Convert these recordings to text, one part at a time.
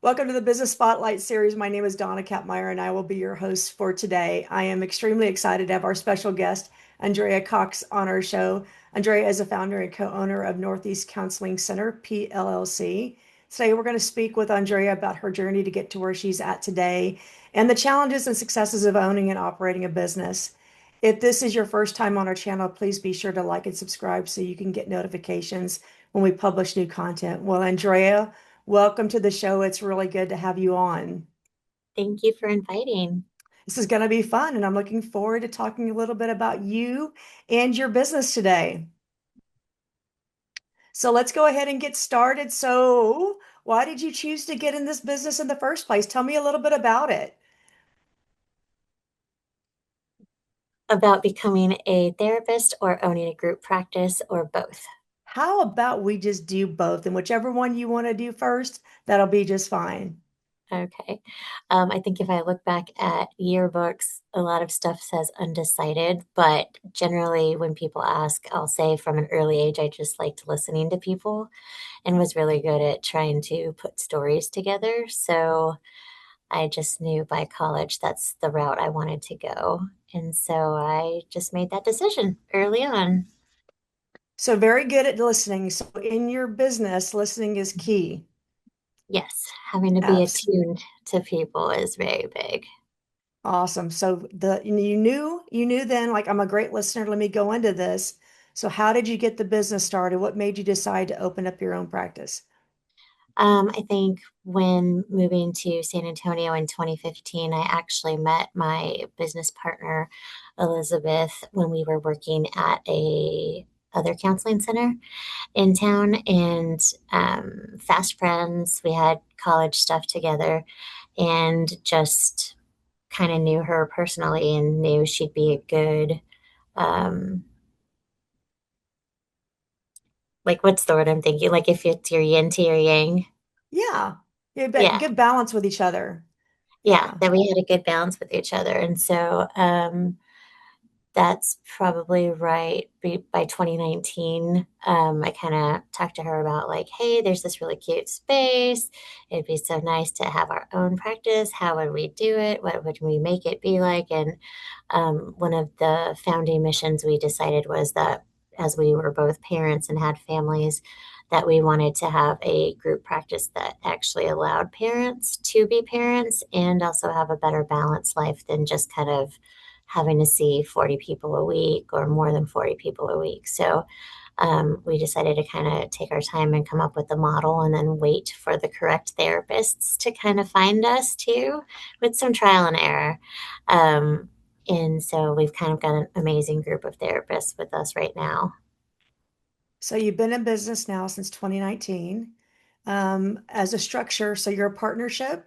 Welcome to the Business Spotlight series. My name is Dona Kappmeyer, and I will be your host for today. I am extremely excited to have our special guest, Andrea Cox, on our show. Andrea is a founder and co-owner of Northeast Counseling Center, PLLC. Today, we're going to speak with Andrea about her journey to get to where she's at today and the challenges and successes of owning and operating a business. If this is your first time on our channel, please be sure to like and subscribe so you can get notifications when we publish new content. Well, Andrea, welcome to the show. It's really good to have you on. Thank you for inviting. This is going to be fun, and I'm looking forward to talking a little bit about you and your business today. So let's go ahead and get started. So, why did you choose to get in this business in the first place? Tell me a little bit about it. About becoming a therapist or owning a group practice or both. How about we just do both, and whichever one you want to do first, that'll be just fine. Okay. I think if I look back at yearbooks, a lot of stuff says undecided, but generally when people ask, I'll say from an early age, I just liked listening to people and was really good at trying to put stories together. So I just knew by college that's the route I wanted to go. And so I just made that decision early on. So, very good at listening. So, in your business, listening is key. Yes, having to be Absolutely. attuned to people is very big. Awesome. So you knew then, like, I'm a great listener. Let me go into this. So how did you get the business started? What made you decide to open up your own practice? I think when moving to San Antonio in 2015, I actually met my business partner, Elizabeth, when we were working at a other counseling center in town and fast friends. We had college stuff together and just kind of knew her personally and knew she'd be a good um, like what's the word I'm thinking? Like if it's your yin to your yang. Yeah. Yeah, Yeah. good balance with each other. Yeah. Yeah. That we had a good balance with each other. And so that's probably right. By 2019, I kind of talked to her about like, hey, there's this really cute space. It'd be so nice to have our own practice. How would we do it? What would we make it be like? And one of the founding missions we decided was that as we were both parents and had families, that we wanted to have a group practice that actually allowed parents to be parents and also have a better balanced life than just kind of having to see 40 people a week or more than 40 people a week. So we decided to kind of take our time and come up with the model and then wait for the correct therapists to kind of find us too, with some trial and error. Um, and so we've kind of got an amazing group of therapists with us right now. So you've been in business now since 2019, as a structure. So you're a partnership.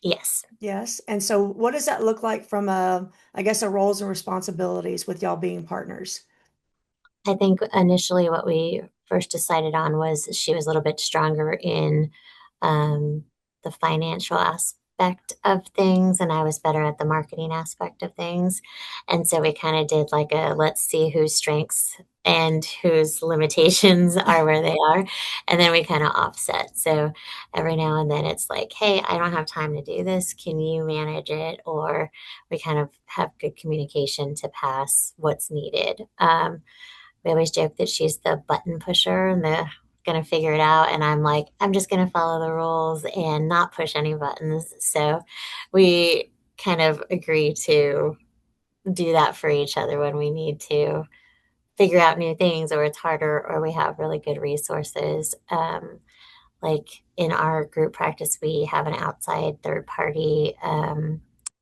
Yes. Yes. And so what does that look like from I guess, a roles and responsibilities with y'all being partners? I think initially what we first decided on was she was a little bit stronger in um, the financial aspect of things, and I was better at the marketing aspect of things. And so we kind of did like a let's see whose strengths and whose limitations are where they are. And then we kind of offset. So every now and then it's like, hey, I don't have time to do this. Can you manage it? Or we kind of have good communication to pass what's needed. We always joke that she's the button pusher and the gonna figure it out. And I'm like, I'm just gonna follow the rules and not push any buttons. So we kind of agree to do that for each other when we need to figure out new things or it's harder or we have really good resources. Like in our group practice, we have an outside third party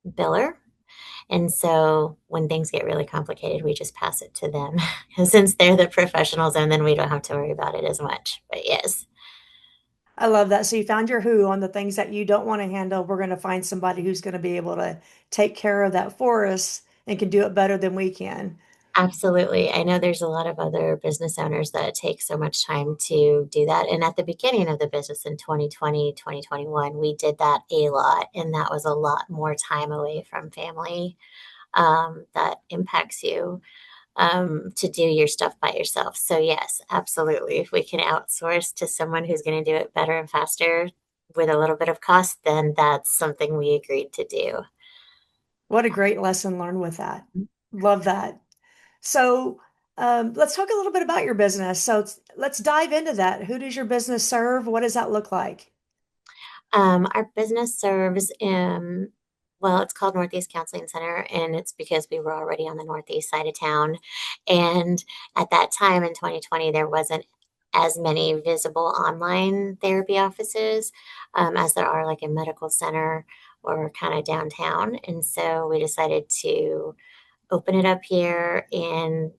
biller and so when things get really complicated, we just pass it to them since they're the professionals and then we don't have to worry about it as much. But yes, I love that. So you found your who on the things that you don't want to handle. We're going to find somebody who's going to be able to take care of that for us and can do it better than we can. absolutely. I know there's a lot of other business owners that take so much time to do that. And at the beginning of the business in 2020, 2021, we did that a lot. And that was a lot more time away from family that impacts you to do your stuff by yourself. So, yes, absolutely. If we can outsource to someone who's going to do it better and faster, with a little bit of cost, then that's something we agreed to do. What a great lesson learned with that. Love that. So, let's talk a little bit about your business. So, let's dive into that. Who does your business serve? What does that look like? Our business serves well, it's called Northeast Counseling Center, and it's because we were already on the northeast side of town. And at that time in 2020, there wasn't as many visible online therapy offices as there are like a medical center or kind of downtown. And so we decided to open it up here and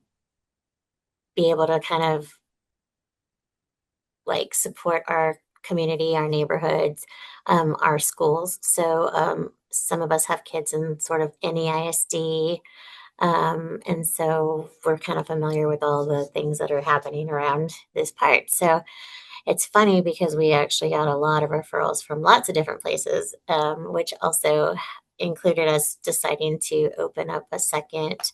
be able to kind of like support our community, our neighborhoods, our schools. So some of us have kids in sort of NEISD. And so we're kind of familiar with all the things that are happening around this part. So it's funny because we actually got a lot of referrals from lots of different places, which also included us deciding to open up a second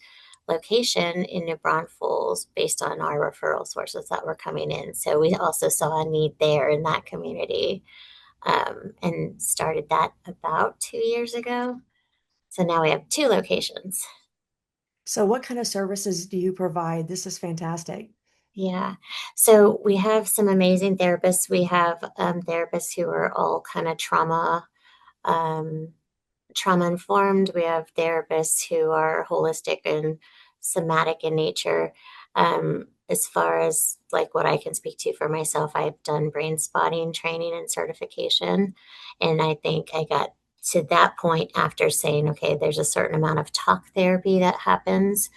location in New Braunfels based on our referral sources that were coming in. So we also saw a need there in that community, and started that about 2 years ago. So now we have two locations. So, what kind of services do you provide? This is fantastic. Yeah. So we have some amazing therapists. We have therapists who are all kind of um, trauma informed. We have therapists who are holistic and somatic in nature. As far as like what I can speak to for myself, I've done brain spotting training and certification. And I think I got to that point after saying, okay, there's a certain amount of talk therapy that happens,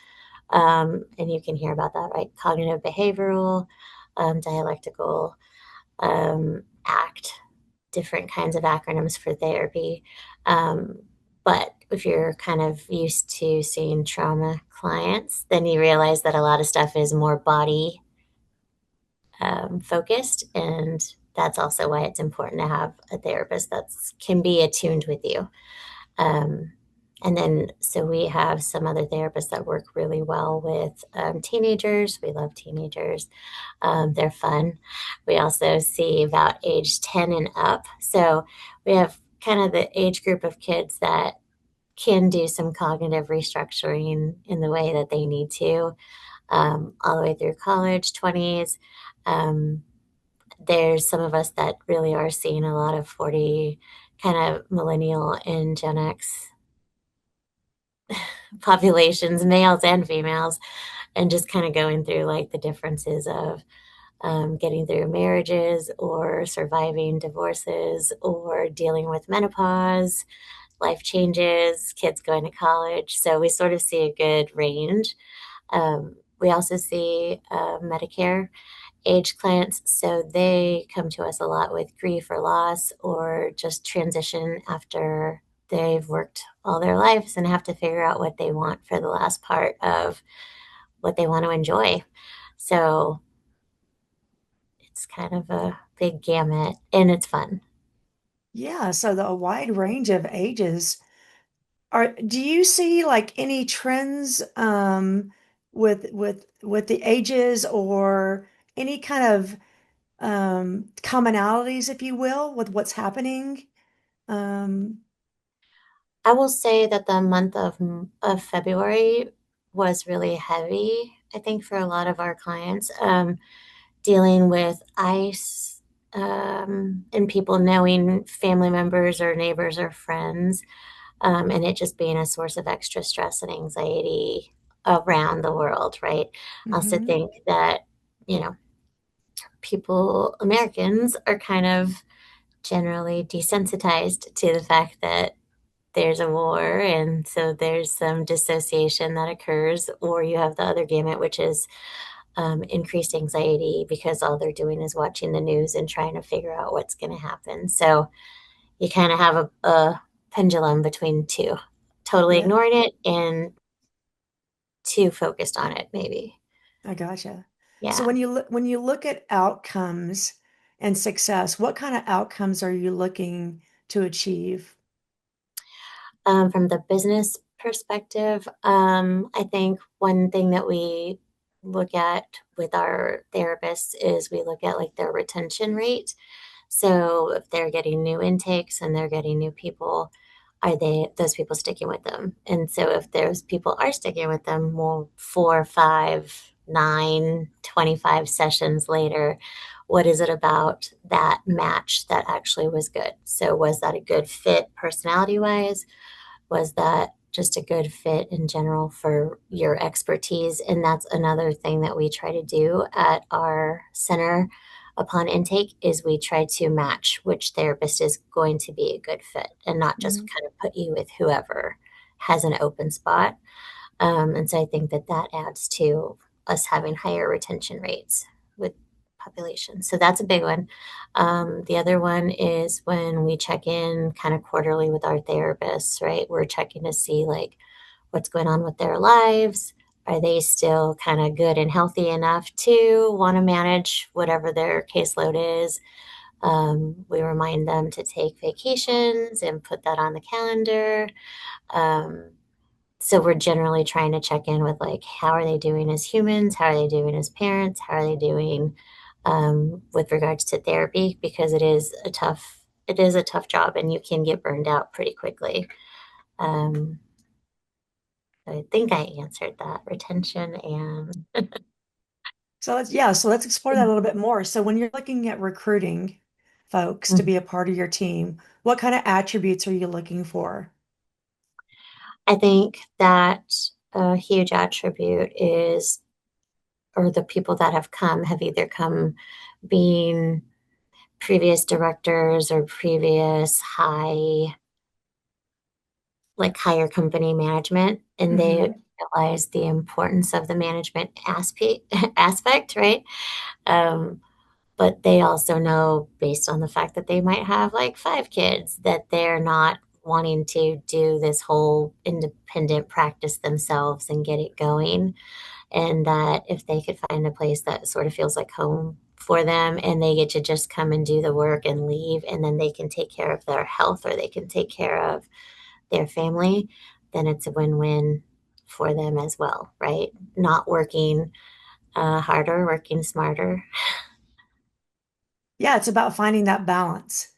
and you can hear about that, right? Cognitive behavioral, dialectical, ACT, different kinds of acronyms for therapy. Um, but if you're kind of used to seeing trauma clients, then you realize that a lot of stuff is more body focused. And that's also why it's important to have a therapist that can be attuned with you. Um, and then, so we have some other therapists that work really well with teenagers. We love teenagers. They're fun. We also see about age 10 and up. So we have kind of the age group of kids that can do some cognitive restructuring in the way that they need to, all the way through college, 20s. Um, there's some of us that really are seeing a lot of 40 kind of millennial and Gen X populations, males and females, and just kind of going through like the differences of getting through marriages or surviving divorces or dealing with menopause, life changes, kids going to college. So we sort of see a good range. We also see Medicare age clients. So they come to us a lot with grief or loss or just transition after they've worked all their lives and have to figure out what they want for the last part of what they want to enjoy. So it's kind of a big gamut and it's fun. Yeah, so a wide range of ages. Do you see like any trends with the ages or any kind of commonalities, if you will, with what's happening? Um, I will say that the month of February was really heavy, I think, for a lot of our clients, dealing with ICE, and people knowing family members or neighbors or friends, and it just being a source of extra stress and anxiety around the world, right? I also mhm. think that, you know, people, Americans, are kind of generally desensitized to the fact that there's a war, and so there's some dissociation that occurs, or you have the other gamut, which is increased anxiety because all they're doing is watching the news and trying to figure out what's going to happen. So you kind of have a pendulum between two, totally Yeah, ignoring it and too focused on it, maybe. I gotcha. So Yeah. when you look at outcomes and success, what kind of outcomes are you looking to achieve? From the business perspective, I think one thing that we look at with our therapists is we look at like their retention rate. So if they're getting new intakes and they're getting new people, are those people sticking with them? And so if those people are sticking with them, well, 4, 5, 9, 25 sessions later, what is it about that match that actually was good? So was that a good fit personality wise? Was that just a good fit in general for your expertise? And that's another thing that we try to do at our center upon intake is we try to match which therapist is going to be a good fit and not just Mhm. kind of put you with whoever has an open spot. And so I think that that adds to us having higher retention rates with population. So that's a big one. The other one is when we check in kind of quarterly with our therapists, right? We're checking to see like what's going on with their lives. Are they still kind of good and healthy enough to want to manage whatever their caseload is? We remind them to take vacations and put that on the calendar. Um, so we're generally trying to check in with like how are they doing as humans, how are they doing as parents, how are they doing with regards to therapy, because it is a tough job and you can get burned out pretty quickly. um, I think I answered that retention and So let's explore that a little bit more. So when you're looking at recruiting folks to be a part of your team, what kind of attributes are you looking for? I think that a huge attribute is, or the people that have come have either come being previous directors or previous higher company management, and they Hmm. realize the importance of the management aspect, right? Um, but they also know, based on the fact that they might have like 5 kids, that they're not wanting to do this whole independent practice themselves and get it going. And that if they could find a place that sort of feels like home for them and they get to just come and do the work and leave, and then they can take care of their health or they can take care of their family, then it's a win-win for them as well, right? Not working harder, working smarter. Yeah, it's about finding that balance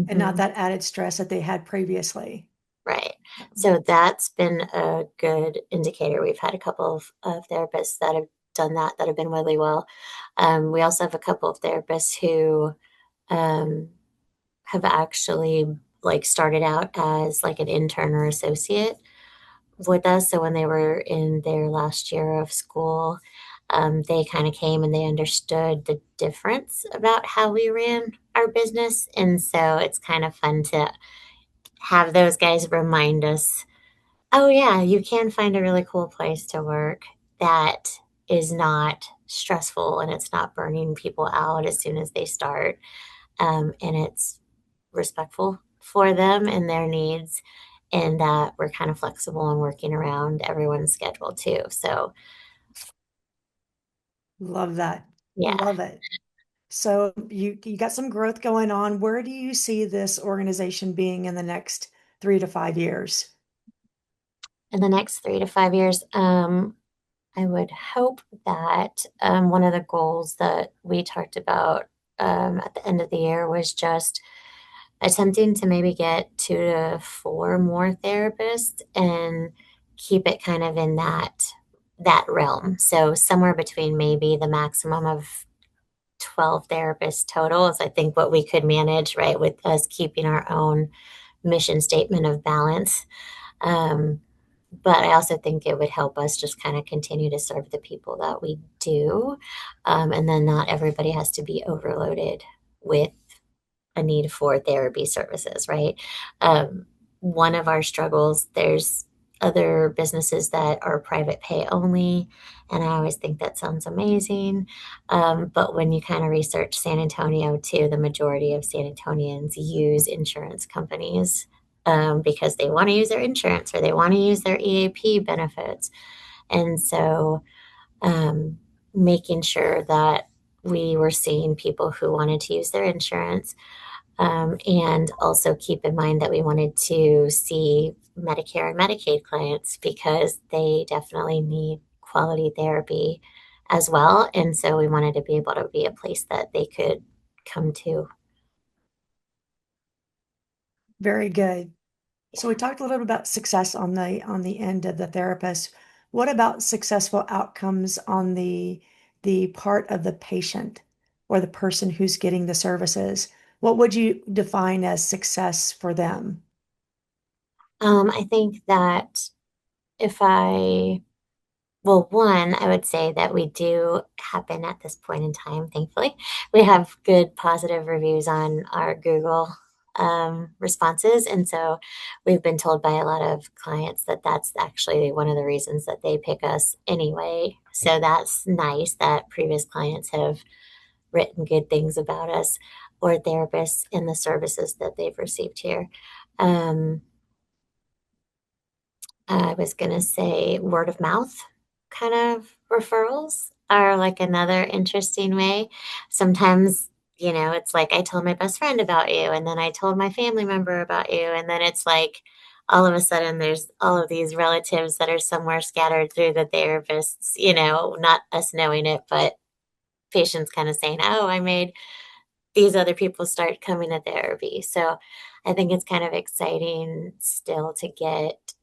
and not Hmm. that added stress that they had previously. Right. So that's been a good indicator. We've had a couple of therapists that have done that that have been really well. We also have a couple of therapists who um, have actually like started out as like an intern or associate with us. So when they were in their last year of school, they kind of came and they understood the difference about how we ran our business. And so it's kind of fun to have those guys remind us, oh, yeah, you can find a really cool place to work that is not stressful and it's not burning people out as soon as they start. And it's respectful for them and their needs, and that we're kind of flexible and working around everyone's schedule too. So, Love that. yeah. Love it. So you got some growth going on. Where do you see this organization being in the next 3 to 5 years? In the next 3 to 5 years, I would hope that one of the goals that we talked about at the end of the year was just attempting to maybe get 2 to 4 more therapists and keep it kind of in that realm. So somewhere between maybe the maximum of 12 therapists total is I think what we could manage, right, with us keeping our own mission statement of balance. Um, but I also think it would help us just kind of continue to serve the people that we do. And then not everybody has to be overloaded with a need for therapy services, right? Um, One of our struggles, there's other businesses that are private pay only, and I always think that sounds amazing. But when you kind of research San Antonio too, the majority of San Antonians use insurance companies because they want to use their insurance or they want to use their EAP benefits. And so um, making sure that we were seeing people who wanted to use their insurance, and also keep in mind that we wanted to see Medicare and Medicaid clients because they definitely need quality therapy as well. And so we wanted to be able to be a place that they could come to. Very good. So we Yeah. talked a little bit about success on the end of the therapist. What about successful outcomes on the part of the patient or the person who's getting the services? What would you define as success for them? I think that if I Well, one, I would say that we do happen at this point in time, thankfully. We have good positive reviews on our Google responses. And so we've been told by a lot of clients that that's actually one of the reasons that they pick us anyway. So that's nice that previous clients have written good things about us or therapists and the services that they've received here. Um, I was going to say word of mouth kind of referrals are like another interesting way. Sometimes, it's like I told my best friend about you, and then I told my family member about you, and then it's like all of a sudden there's all of these relatives that are somewhere scattered through the therapists, not us knowing it, but patients kind of saying, oh, I made these other people start coming to therapy. So I think it's kind of exciting still to get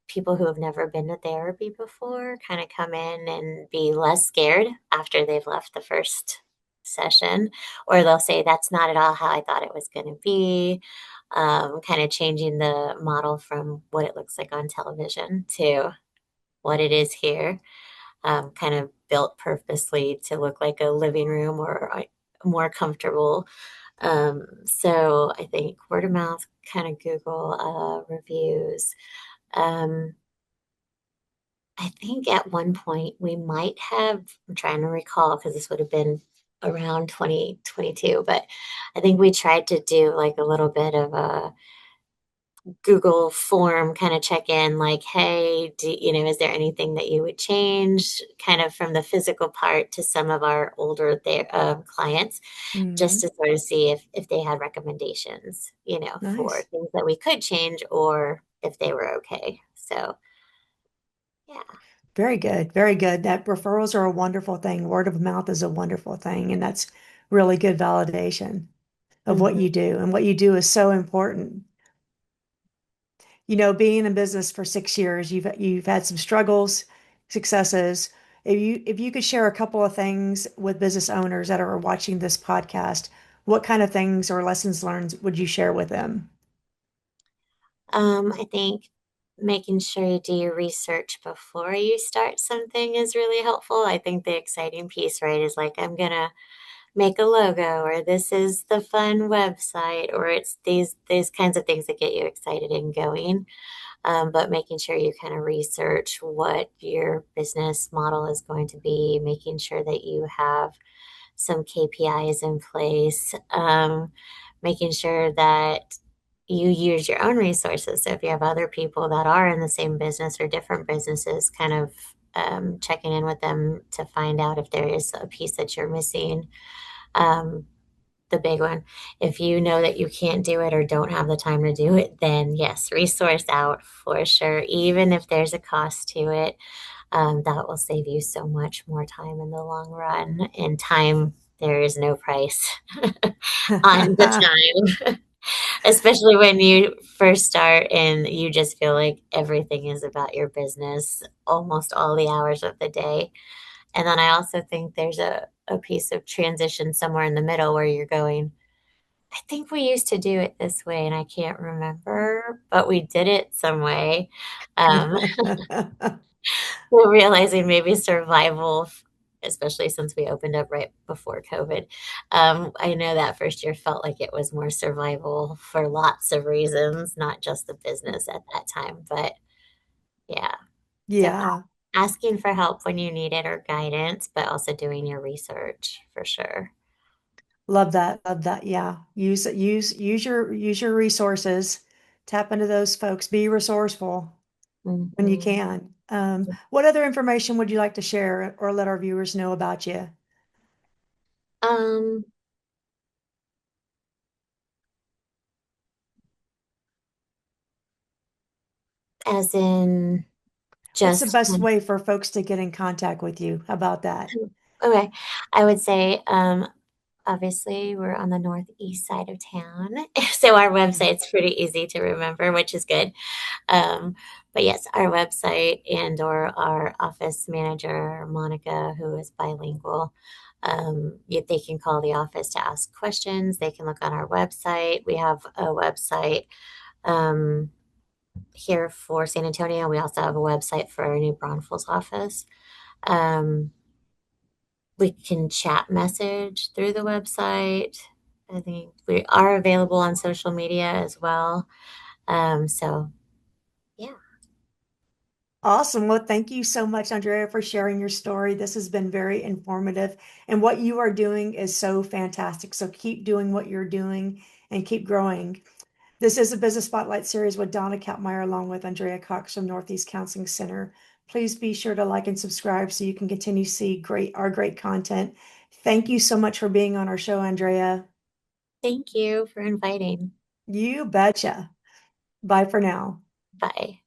people who have never been to therapy before kind of come in and be less scared after they've left the first session, or they'll say, that's not at all how I thought it was going to be. Kind of changing the model from what it looks like on television to what it is here, kind of built purposely to look like a living room or more comfortable. So I think word of mouth, kind of Google reviews. Um, I think at one point we might have, I'm trying to recall because this would have been around 2022, but I think we tried to do like a little bit of a Google form kind of check in, like, hey, is there anything that you would change kind of from the physical part to some of our older clients, just Mhm. to sort of see if they had recommendations, for Nice. things that we could change or if they were okay. So, yeah. Very good. Very good. That referrals are a wonderful thing. Word of mouth is a wonderful thing, and that's really good validation of what Hmm. you do. And what you do is so important. Being in business for 6 years, you've had some struggles, successes. If you could share a couple of things with business owners that are watching this podcast, what kind of things or lessons learned would you share with them? I think making sure you do your research before you start something is really helpful. I think the exciting piece, right, is like, I'm gonna make a logo or this is the fun website or it's these kinds of things that get you excited and going, but making sure you kind of research what your business model is going to be, making sure that you have some KPIs in place, making sure that you use your own resources. So if you have other people that are in the same business or different businesses, kind of checking in with them to find out if there is a piece that you're missing. Um, the big one. If you know that you can't do it or don't have the time to do it, then yes, resource out for sure. Even if there's a cost to it, that will save you so much more time in the long run. And time, there is no price on the time, especially when you first start and you just feel like everything is about your business almost all the hours of the day. And then I also think there's a piece of transition somewhere in the middle where you're going, I think we used to do it this way and I can't remember, but we did it some way. Um, we're realizing maybe survival, especially since we opened up right before COVID. I know that first year felt like it was more survival for lots of reasons, not just the business at that time. But yeah, so Yeah. asking for help when you need it or guidance, but also doing your research for sure. Love that. Love that. Yeah. Use your resources. Tap into those folks. Be resourceful when you Hmm. can. What other information would you like to share or let our viewers know about you? Um, as in What's the just best way for folks to get in contact with you? How about that? okay, I would say obviously we're on the northeast side of town, so our website's pretty easy to remember, which is good. Um, but yes, our website and or our office manager, Monica, who is bilingual, they can call the office to ask questions. They can look on our website. We have a website um, here for San Antonio. We also have a website for our New Braunfels office. Um, we can chat message through the website. I think we are available on social media as well. So yeah, Awesome. Well, thank you so much, Andrea, for sharing your story. This has been very informative, and what you are doing is so fantastic. So keep doing what you're doing and keep growing. This is a Business Spotlight series with Donna Kappmeyer along with Andrea Cox from Northeast Counseling Center. Please be sure to like and subscribe so you can continue to see our great content. Thank you so much for being on our show, Andrea. thank you for inviting. You betcha. Bye for now. Bye.